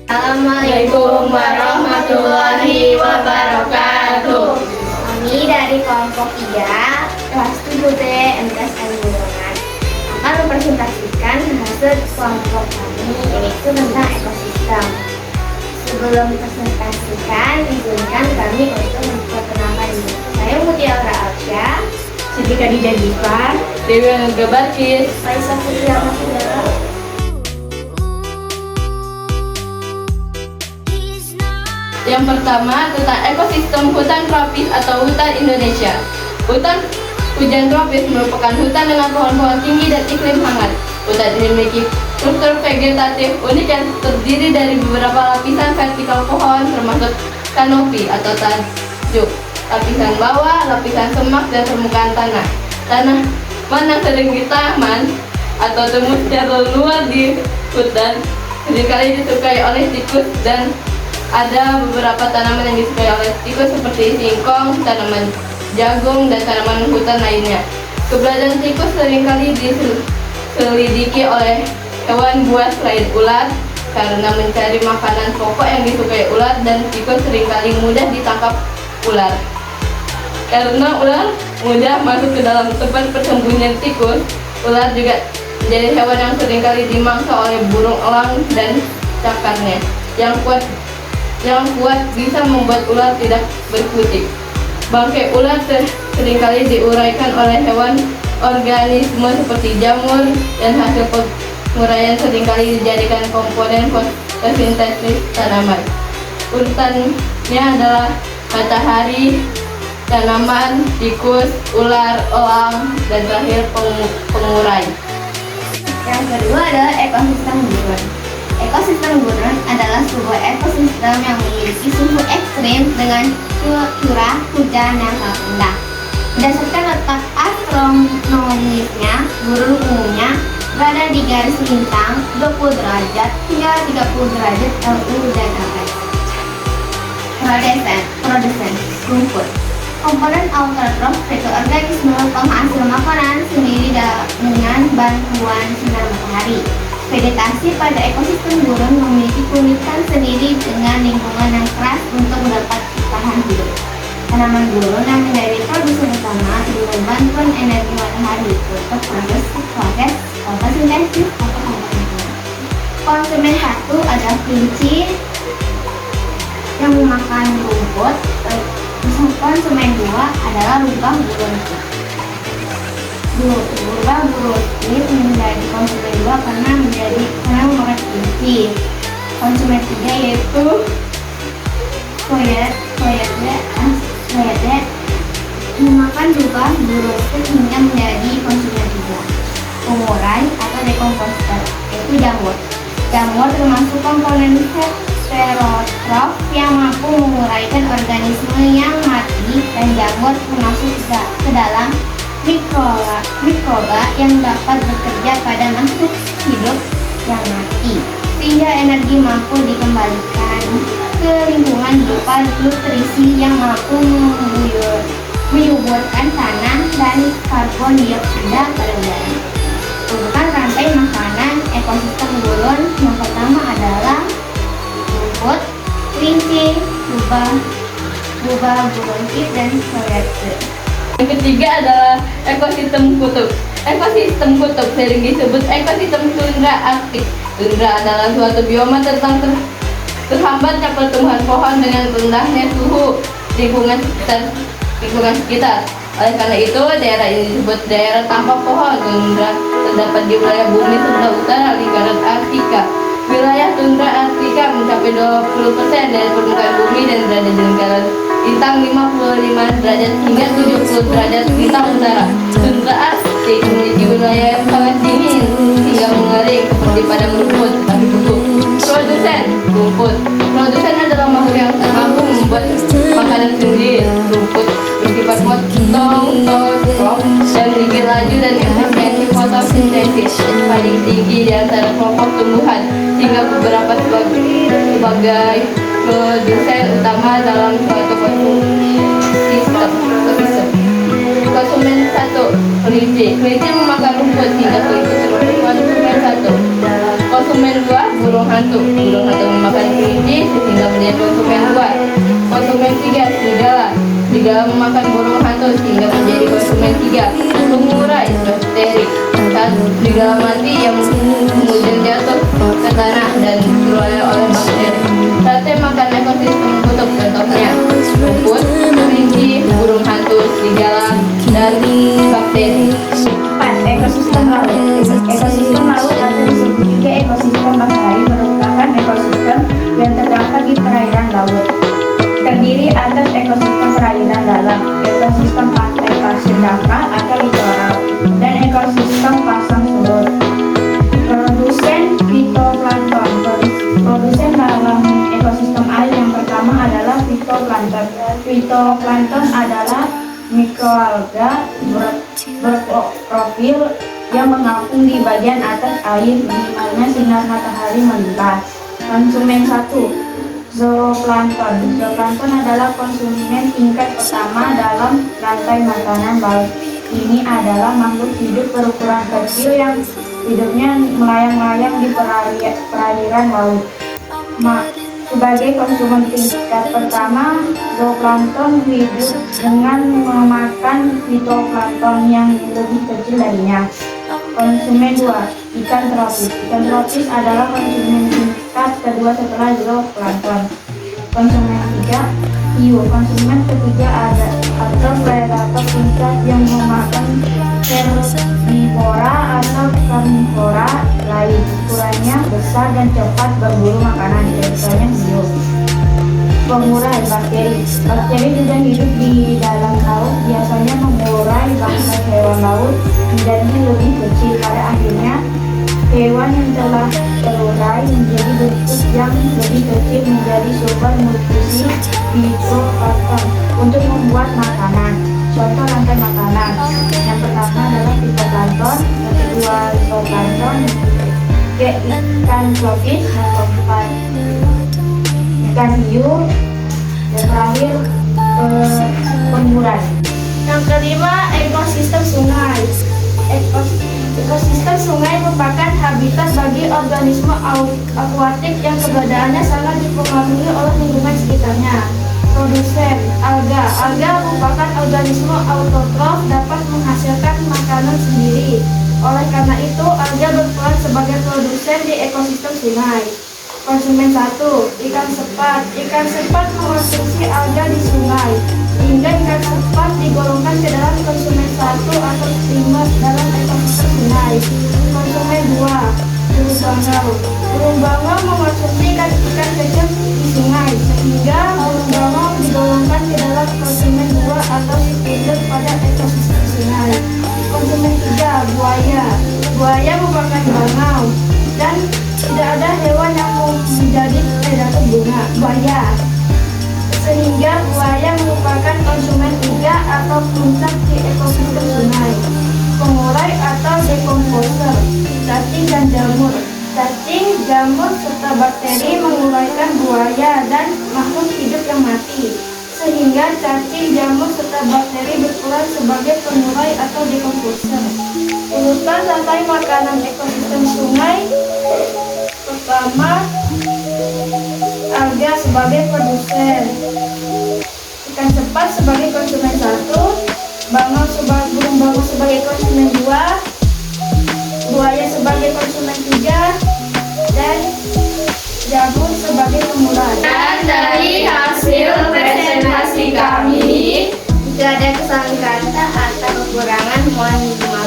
Assalamualaikum warahmatullahi wabarakatuh. Kami dari kelompok 3 kelas 7B MTSN Bulungan akan mempresentasikan hasil kelompok kami, yaitu tentang ekosistem. Sebelum dipresentasikan, izinkan kami untuk memperkenalkan diri. Saya Mutiara Alsya, Siti Khadijah Diva, Dewi Anugrah Barkis, Raisa Putri Amasudara. Yang pertama tentang ekosistem hutan tropis atau hutan Indonesia. Hutan hujan tropis merupakan hutan dengan pohon-pohon tinggi dan iklim hangat. Hutan ini memiliki struktur vegetatif unik yang terdiri dari beberapa lapisan vertikal pohon termasuk kanopi atau tajuk, lapisan bawah, lapisan semak, dan permukaan tanah. Tanaman yang sering ditaman atau tumbuh secara luar di hutan seringkali disukai oleh tikus, dan ada beberapa tanaman yang disukai oleh tikus seperti singkong, tanaman jagung, dan tanaman hutan lainnya. Keberadaan tikus seringkali diselidiki oleh hewan buas selain ular karena mencari makanan pokok yang disukai ular, dan tikus seringkali mudah ditangkap ular. Karena ular mudah masuk ke dalam tempat persembunyian tikus, ular juga menjadi hewan yang seringkali dimangsa oleh burung elang dan cakarnya yang kuat bisa membuat ular tidak berkutik. Bangkai ular seringkali diuraikan oleh hewan organisme seperti jamur, dan hasil penguraian seringkali dijadikan komponen fotosintesis tanaman. Urutannya adalah matahari, tanaman, tikus, ular, elang, dan terakhir pengurai. Yang kedua adalah ekosistem gurun. Ekosistem gurun adalah sebuah ekosistem yang memiliki suhu ekstrim dengan curah hujan yang sangat rendah. Berdasarkan letak astronomisnya, gurun umumnya berada di garis lintang 20 derajat hingga 30 derajat LU dan LS. Produsen rumput. Komponen autotrof yaitu organisme penghasil makanan sendiri dengan bantuan sinar matahari. Vegetasi pada ekosistem gurun memiliki keunikan sendiri dengan lingkungan yang keras untuk mendapat bertahan hidup. Tanaman gurun yang menjadi produsen utama dengan bantuan energi matahari untuk proses fotosintesis atau fotosintesis. Konsumen satu adalah kelinci yang memakan rumput. Konsumen dua adalah rubah gurun. Rubah gurun ini menjadi konsumen dua karena memakan kelinci. Konsumen tiga yaitu koyete memakan rubah gurun hingga menjadi konsumen tiga. Pengurai atau dekomposter yaitu jamur. Jamur termasuk komponen heterotrof yang mampu menguraikan organisme yang mati, dan jamur termasuk ke dalam mikroba yang dapat bekerja pada makhluk hidup yang mati, sehingga energi mampu dikembalikan ke lingkungan berupa nutrisi yang mampu menyuburkan tanah dan karbon dioksida pada udara. Urutan rantai makanan ekosistem gurun yang pertama adalah rumput, kelinci, rubah gurun dan koyete. Yang ketiga adalah ekosistem kutub. Ekosistem kutub sering disebut ekosistem tundra arktik. Tundra adalah suatu bioma terhambatnya pertumbuhan pohon dengan rendahnya suhu lingkungan sekitar. Oleh karena itu, daerah ini disebut daerah tanpa pohon. Tundra terdapat di wilayah bumi sebelah utara lingkaran Arktika. Wilayah tundra Arktika mencapai 20% dari permukaan bumi dan berada di lingkaran bintang 55 derajat hingga 70 derajat bintang utara. Tundra Arktik memiliki wilayah yang sangat dingin hingga mengering seperti padang rumput tapi tutup. Produsen rumput. Produsen adalah makhluk yang mampu membuat makanan sendiri. Rumput bersifat motong, dan gigi laju dan efisiensi fotosintesis paling tinggi di antara kelompok tumbuhan, sehingga beberapa sebagai produsen utama dalam suatu ekosistem. Konsumen satu, kelinci. Kelinci memakan rumput hingga kelinci termasuk konsumen satu. Konsumen dua, burung hantu. Burung hantu memakan kelinci sehingga menjadi konsumen 2. Konsumen 3, serigala. Serigala memakan burung hantu sehingga menjadi konsumen 3. Pengurai, bakteri. Saat serigala mati, yang kemudian jatuh ke tanah dan dikelola oleh bakteri. Sate makan ekosistem kutub, contohnya rumput, kelinci, burung hantu, serigala, dan bakteri. 4. Ekosistem laut. Ekosistem laut atau disebut juga ekosistem bahari merupakan ekosistem yang terdapat di perairan laut. Terdiri atas ekosistem perairan dalam, ekosistem pantai pasir dangkal atau litoral, dan ekosistem pasang surut. Produsen fitoplankton. Produsen dalam ekosistem air yang pertama adalah fitoplankton. Fitoplankton adalah mikroalga berprofil yang mengapung di bagian atas air minimalnya sinar matahari melintas. Konsumen 1. Zooplankton. Zooplankton adalah konsumen tingkat pertama dalam rantai makanan laut. Ini adalah makhluk hidup berukuran kecil yang hidupnya melayang-layang di perairan laut. Sebagai konsumen tingkat pertama, zooplankton hidup dengan memakan fitoplankton yang lebih kecil darinya. Konsumen 2. Ikan tropis. Ikan tropis adalah konsumen tingkat kedua setelah zooplankton. Konsumen 3. Hiu. Konsumen ketiga atau predator tingkat yang memakan herbivora atau karnivora lain. Ukurannya besar dan cepat berburu makanan, contohnya hiu. Pengurai, bakteri. Bakteri juga hidup di dalam laut, biasanya mengurai bangkai hewan laut menjadi lebih kecil. Pada akhirnya, hewan yang telah terurai menjadi bentuk yang lebih kecil menjadi sumber nutrisi fitoplankton untuk membuat makanan. Contoh rantai makanan. Yang pertama adalah fitoplankton, yang kedua zooplankton, ikan tropis, yang keempat ikan hiu, dan terakhir pengurai. Yang kelima, ekosistem sungai. Ekosistem sungai merupakan habitat bagi organisme akuatik yang keberadaannya sangat dipengaruhi oleh lingkungan sekitarnya. Produsen, alga. Alga merupakan organisme autotrof, dapat menghasilkan makanan sendiri. Oleh karena itu, alga berperan sebagai produsen di ekosistem sungai. Konsumen 1. Ikan sepat. Ikan sepat mengonsumsi alga di sungai, sehingga ikan sepat digolongkan ke dalam konsumen 1 atau primer dalam ekosistem sungai. Konsumen 2. Burung bangau. Burung bangau mengonsumsi ikan kecil di sungai, sehingga burung bangau digolongkan ke dalam konsumen 2 atau primer pada ekosistem sungai. Konsumen 3. Buaya. Buaya merupakan bangau dan tidak ada hewan yang menjadi predator buaya, sehingga buaya merupakan konsumen 3 atau puncak di ekosistem sungai. Pengurai atau decomposer. Cacing dan jamur. Cacing, jamur, serta bakteri menguraikan buaya dan makhluk hidup yang mati, sehingga cacing, jamur, serta bakteri berperan sebagai pengurai atau decomposer. Urutan rantai makanan ekosistem sungai. Pertama, alga sebagai produsen, ikan sepat sebagai konsumen 1, burung bangau sebagai konsumen 2, buaya sebagai konsumen 3, dan jamur sebagai pengurai. Dan dari hasil presentasi kami, jika ada kesalahan kata atau kekurangan mohon dimaafkan.